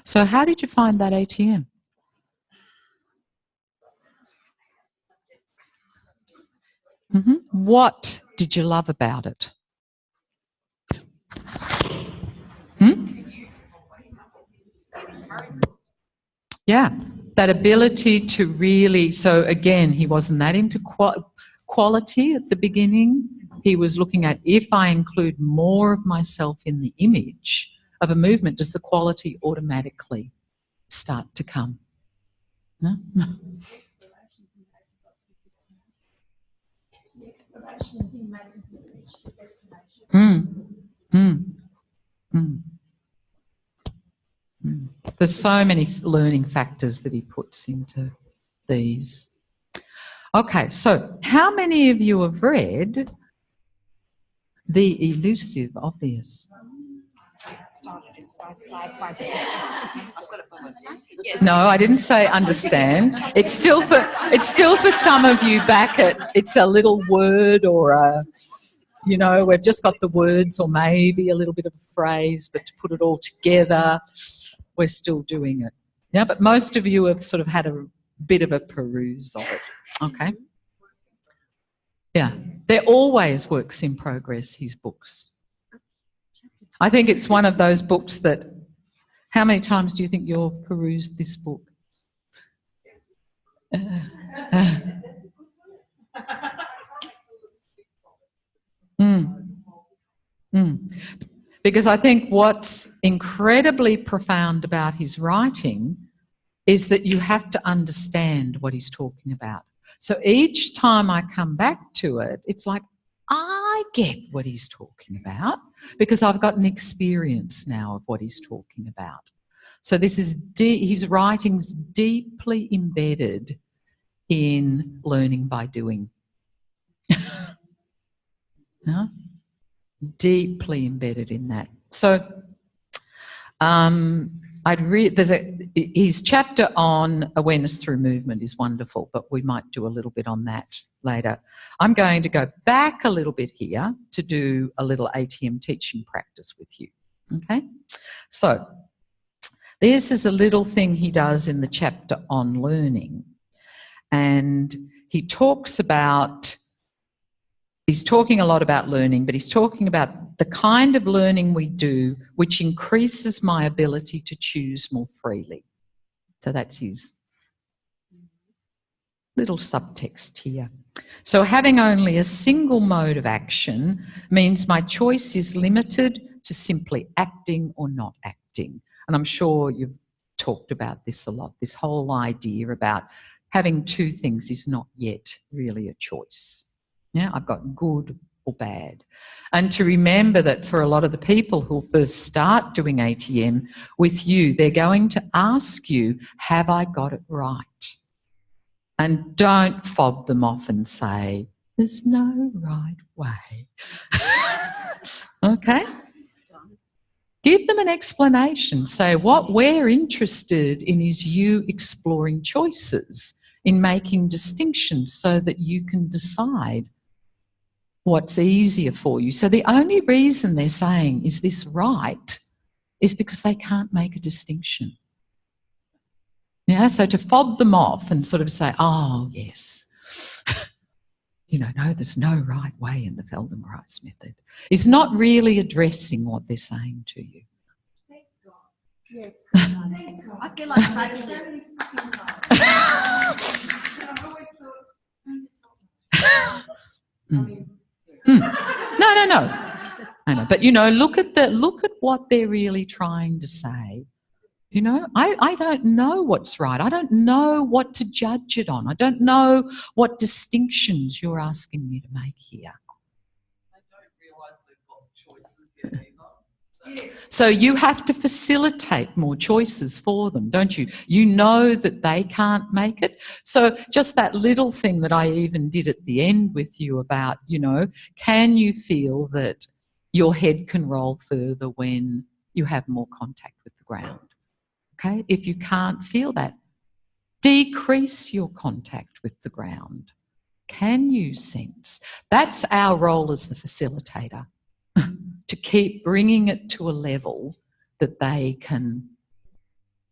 So how did you find that ATM? What did you love about it? Yeah, that ability to really, so again, he wasn't that into quality at the beginning. He was looking at, if I include more of myself in the image of a movement, does the quality automatically start to come? No? There's so many learning factors that he puts into these. Okay, so how many of you have read The Elusive Obvious? No, I didn't say understand. It's still for some of you back at, it's a little word or a, you know, we've just got the words or maybe a little bit of a phrase, but to put it all together, we're still doing it. Yeah, but most of you have sort of had a bit of a peruse of it. Okay. Yeah, they're always works in progress, his books. I think it's one of those books that, how many times do you think you've perused this book? Because I think what's incredibly profound about his writing is that you have to understand what he's talking about. So each time I come back to it, it's like, I get what he's talking about because I've got an experience now of what he's talking about. So this is his writing's deeply embedded in learning by doing. Huh? Deeply embedded in that. So his chapter on awareness through movement is wonderful, but we might do a little bit on that later. I'm going to go back a little bit here to do a little ATM teaching practice with you. Okay? So this is a little thing he does in the chapter on learning. And he talks about, he's talking a lot about learning, but he's talking about the kind of learning we do which increases my ability to choose more freely. So that's his little subtext here. So having only a single mode of action means my choice is limited to simply acting or not acting. And I'm sure you've talked about this a lot, this whole idea about having two things is not yet really a choice. Yeah, I've got good or bad. And to remember that for a lot of the people who first start doing ATM with you, they're going to ask you, have I got it right? And don't fob them off and say, there's no right way. Okay? Give them an explanation. Say, what we're interested in is you exploring choices, in making distinctions so that you can decide what's easier for you. So the only reason they're saying, is this right, is because they can't make a distinction. Yeah, so to fob them off and sort of say, oh, yes, you know, no, there's no right way in the Feldenkrais method, is not really addressing what they're saying to you. Thank God. Yes, I get like that so many fucking times. I've always thought, No. I know, but you know, look at what they're really trying to say. You know, I don't know what's right. I don't know what to judge it on. I don't know what distinctions you're asking me to make here. I don't realise they've got choices yet either. So you have to facilitate more choices for them, don't you? You know that they can't make it. So just that little thing that I even did at the end with you about, you know, can you feel that your head can roll further when you have more contact with the ground? Okay, if you can't feel that, decrease your contact with the ground. Can you sense? That's our role as the facilitator, to keep bringing it to a level that they can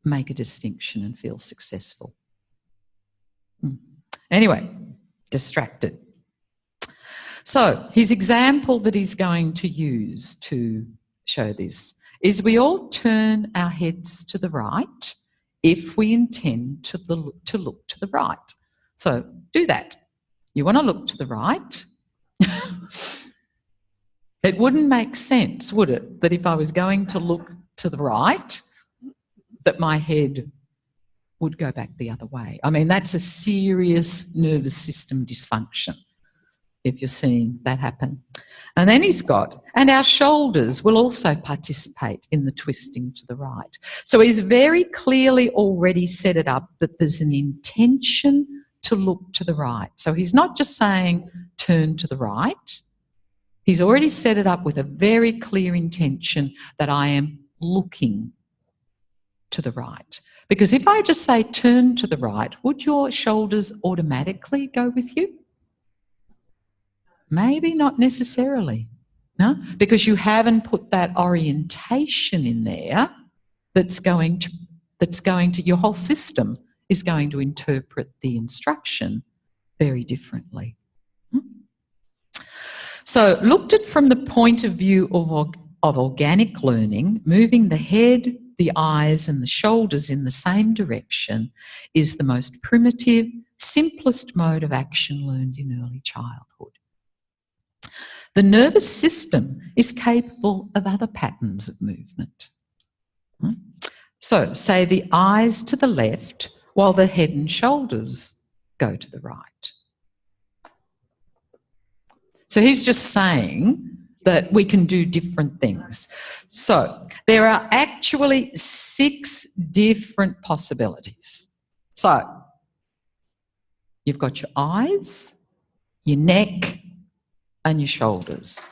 make a distinction and feel successful. Anyway, distracted. So his example that he's going to use to show this is we all turn our heads to the right if we intend to look to the right. So do that. You want to look to the right. It wouldn't make sense, would it, that if I was going to look to the right, that my head would go back the other way. I mean, that's a serious nervous system dysfunction if you're seeing that happen. And then he's got, and our shoulders will also participate in the twisting to the right. So he's very clearly already set it up that there's an intention to look to the right. So he's not just saying turn to the right. He's already set it up with a very clear intention that I am looking to the right. Because if I just say turn to the right, would your shoulders automatically go with you? Maybe not necessarily, no? Because you haven't put that orientation in there that's going to, your whole system is going to interpret the instruction very differently. So looked at from the point of view of organic learning, moving the head, the eyes and the shoulders in the same direction is the most primitive, simplest mode of action learned in early childhood. The nervous system is capable of other patterns of movement. So say the eyes to the left while the head and shoulders go to the right. So he's just saying that we can do different things. So there are actually 6 different possibilities. So you've got your eyes, your neck, and your shoulders.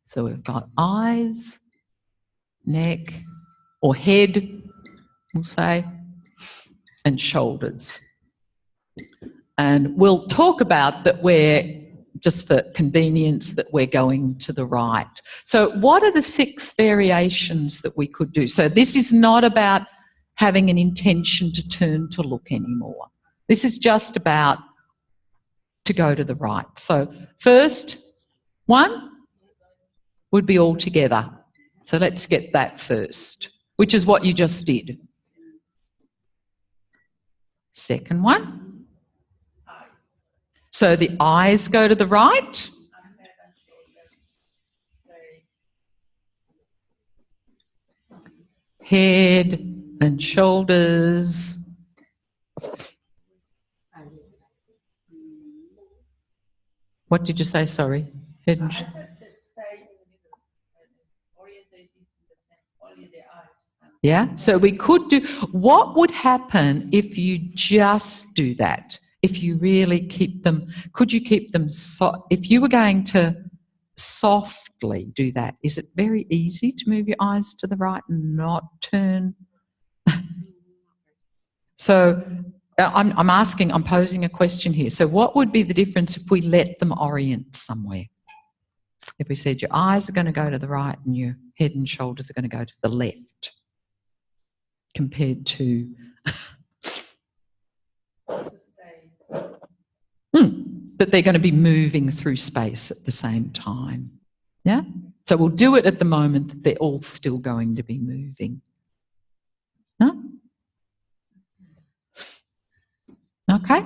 So we've got eyes, neck, or head, we'll say, and shoulders. And we'll talk about that we're, just for convenience, that we're going to the right. So what are the 6 variations that we could do? So this is not about having an intention to turn to look anymore. This is just about to go to the right. So first one would be all together. So let's get that first, which is what you just did. Second one. So the eyes go to the right. Head and shoulders. What did you say? Sorry. Head and yeah, so we could do, what would happen if you just do that? If you really keep them, could you keep them, if you were going to softly do that, is it very easy to move your eyes to the right and not turn? So I'm posing a question here. So what would be the difference if we let them orient somewhere? If we said your eyes are going to go to the right and your head and shoulders are going to go to the left, compared to that they're going to be moving through space at the same time. Yeah? So we'll do it at the moment that they're all still going to be moving. Huh? Okay?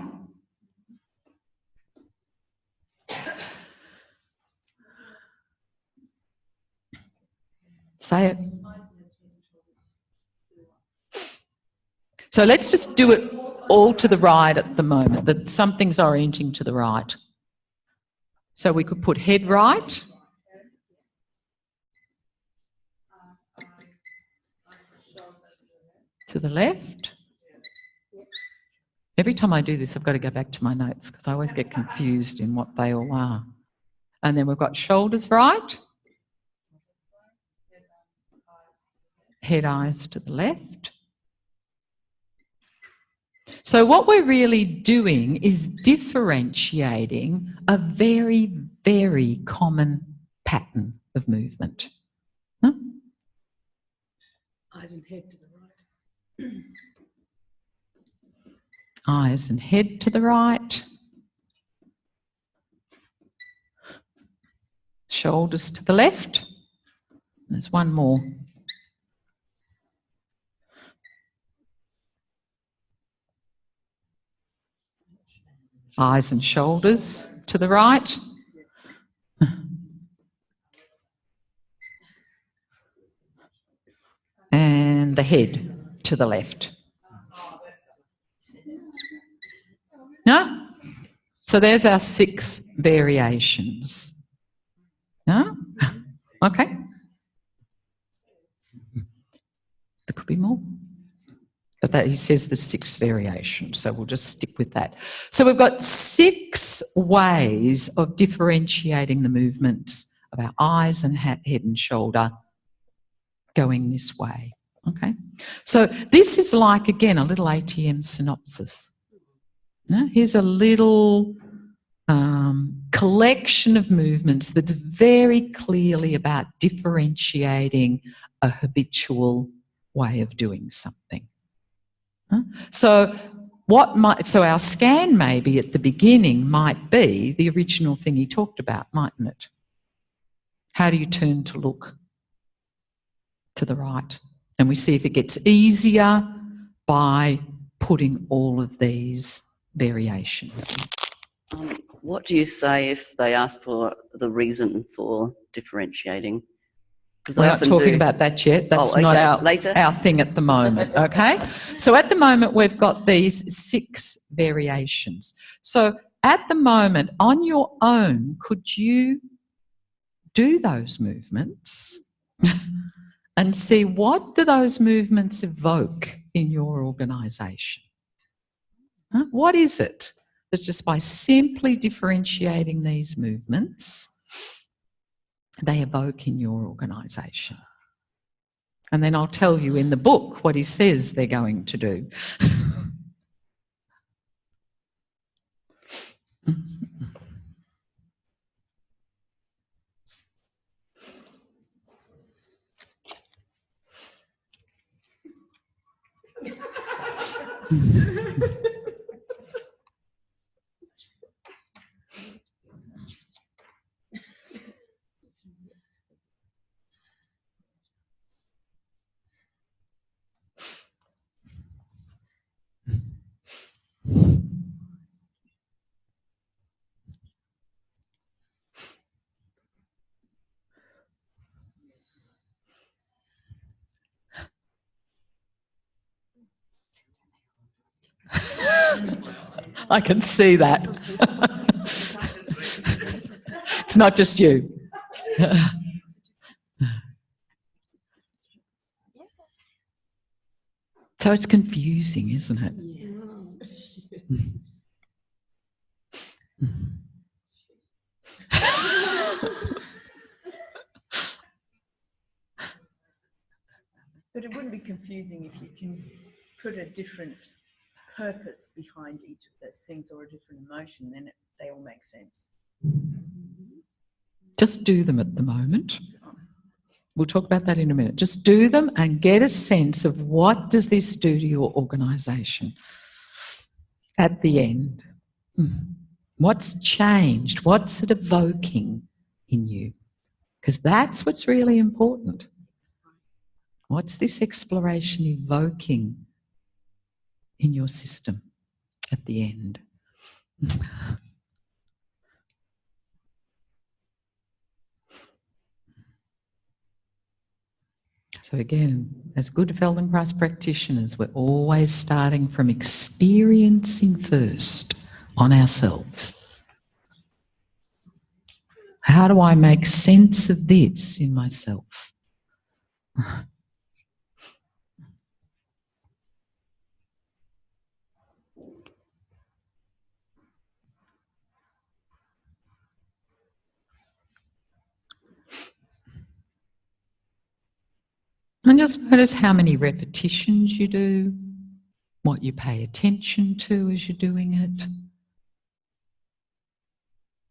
Say it. So let's just do it all to the right at the moment, that something's orienting to the right. So we could put head right. To the left. Every time I do this, I've got to go back to my notes because I always get confused in what they all are. And then we've got shoulders right. Head, eyes to the left. So what we're really doing is differentiating a very, very common pattern of movement. Eyes and head to the right. Eyes and head to the right. Shoulders to the left. There's one more. Eyes and shoulders to the right. And the head to the left. No? So there's our 6 variations. No? Okay. There could be more. But that, he says there's 6 variations, so we'll just stick with that. So we've got 6 ways of differentiating the movements of our eyes and head and shoulder going this way. Okay? So this is like, again, a little ATM synopsis. No? Here's a little collection of movements that's very clearly about differentiating a habitual way of doing something. So our scan maybe at the beginning might be the original thing he talked about, mightn't it? How do you turn to look to the right? And we see if it gets easier by putting all of these variations. What do you say if they ask for the reason for differentiating? We're not talking about that yet. That's not our thing at the moment, okay? So at the moment, we've got these 6 variations. So at the moment, on your own, could you do those movements and see what do those movements evoke in your organisation? Huh? What is it that's just by simply differentiating these movements they evoke in your organisation? And then I'll tell you in the book what he says they're going to do. I can see that. It's not just you. So it's confusing, isn't it? But it wouldn't be confusing if you can put a different purpose behind each of those things or a different emotion, then they all make sense. Just do them at the moment. We'll talk about that in a minute. Just do them and get a sense of what does this do to your organisation at the end. What's changed? What's it evoking in you? Because that's what's really important. What's this exploration evoking in your system at the end? So again, as good Feldenkrais practitioners, we're always starting from experiencing first on ourselves. How do I make sense of this in myself? And just notice how many repetitions you do, what you pay attention to as you're doing it.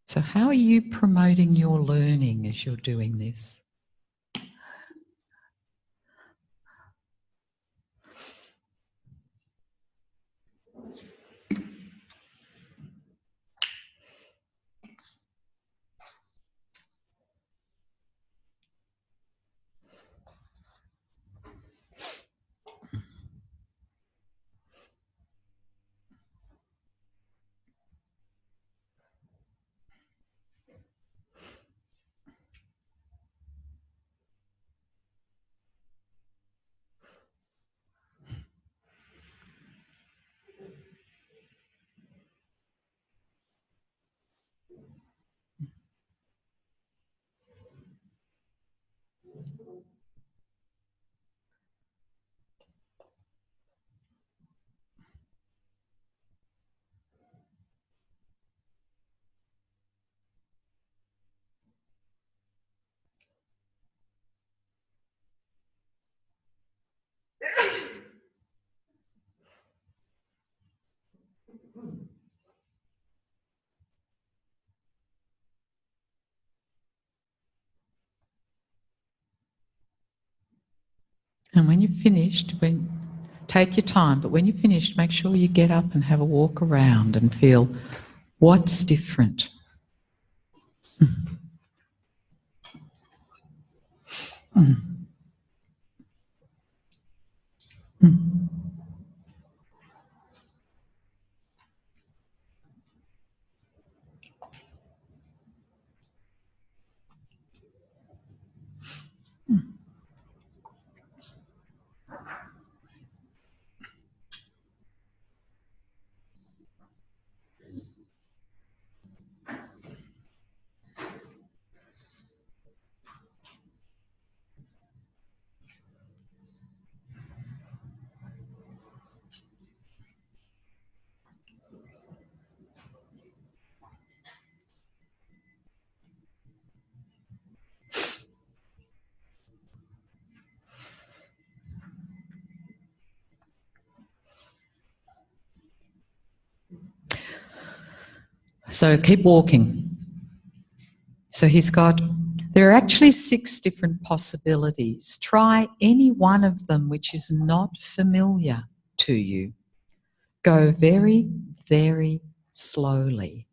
So how are you promoting your learning as you're doing this? And when you're finished, take your time, but when you're finished, make sure you get up and have a walk around and feel what's different. So keep walking. So there are actually 6 different possibilities. Try any one of them which is not familiar to you. Go very, very slowly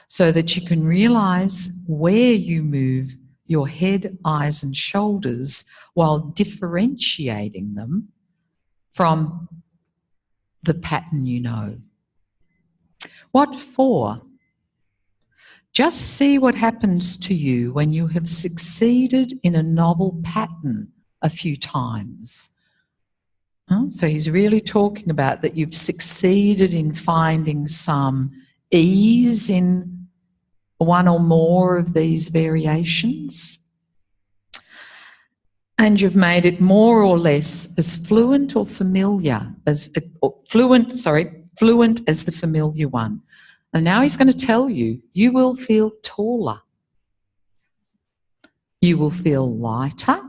so that you can realise where you move your head, eyes and shoulders while differentiating them from the pattern you know. What for? Just see what happens to you when you have succeeded in a novel pattern a few times. So he's really talking about that you've succeeded in finding some ease in one or more of these variations. And you've made it more or less as fluent or familiar as fluent as the familiar one. And now he's going to tell you, you will feel taller. You will feel lighter.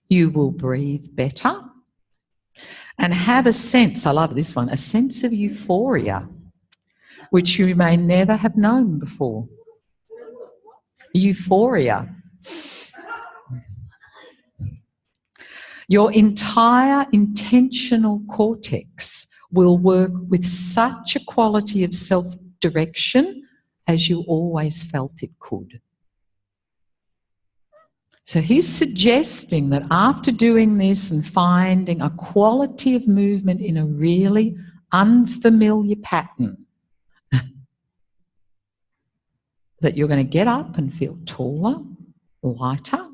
You will breathe better. And have a sense, I love this one, a sense of euphoria, which you may never have known before. Euphoria. Your entire intentional cortex will work with such a quality of self-direction as you always felt it could. So he's suggesting that after doing this and finding a quality of movement in a really unfamiliar pattern, that you're going to get up and feel taller, lighter,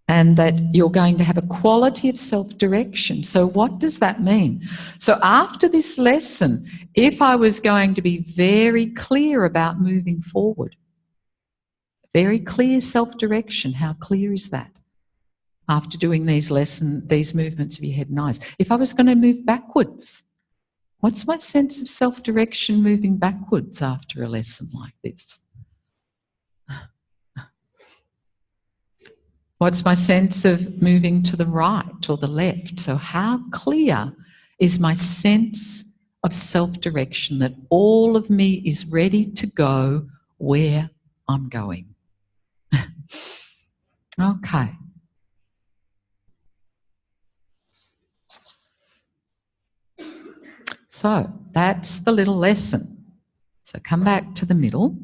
and that you're going to have a quality of self-direction. So what does that mean? So after this lesson, if I was going to be very clear about moving forward, very clear self-direction, how clear is that? After doing these movements of your head and eyes. If I was going to move backwards, what's my sense of self-direction moving backwards after a lesson like this? What's my sense of moving to the right or the left? So how clear is my sense of self-direction that all of me is ready to go where I'm going? Okay. So that's the little lesson. So come back to the middle.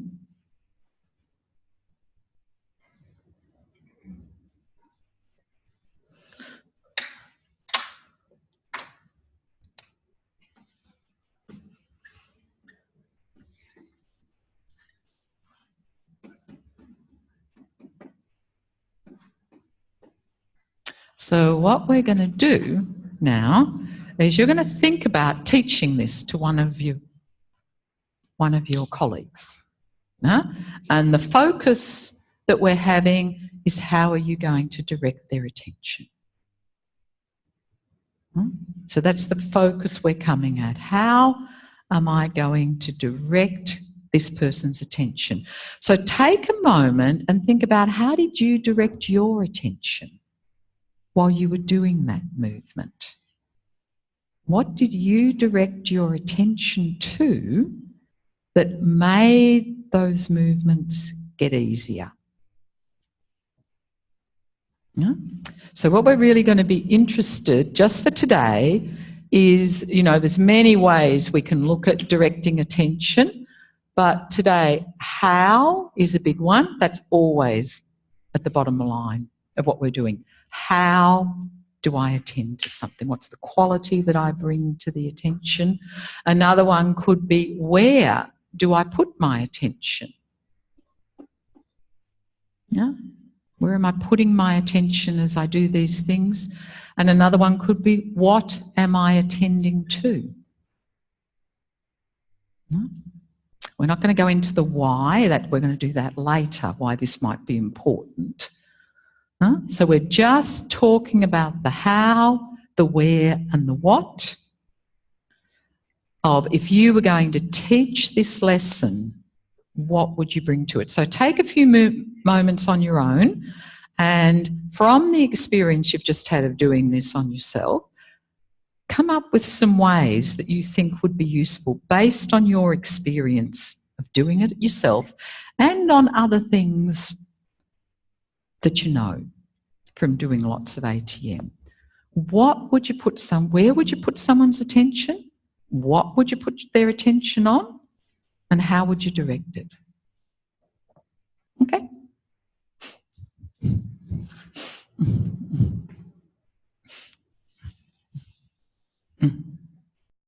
So what we're going to do now is you're going to think about teaching this to one of your colleagues. And the focus that we're having is how are you going to direct their attention? So that's the focus we're coming at. How am I going to direct this person's attention? So take a moment and think about how did you direct your attention while you were doing that movement? What did you direct your attention to that made those movements get easier? Yeah? So what we're really going to be interested, just for today, is, you know, there's many ways we can look at directing attention, but today, how is a big one. That's always at the bottom line of what we're doing. How do I attend to something? What's the quality that I bring to the attention? Another one could be, where do I put my attention? Yeah? Where am I putting my attention as I do these things? And another one could be, what am I attending to? Yeah? We're not going to go into the why, that we're going to do that later, why this might be important. Huh? So we're just talking about the how, the where and the what of, if you were going to teach this lesson, what would you bring to it? So take a few moments on your own, and from the experience you've just had of doing this on yourself, come up with some ways that you think would be useful based on your experience of doing it yourself and on other things that you know from doing lots of ATM. What would you put where would you put someone's attention? What would you put their attention on? And how would you direct it?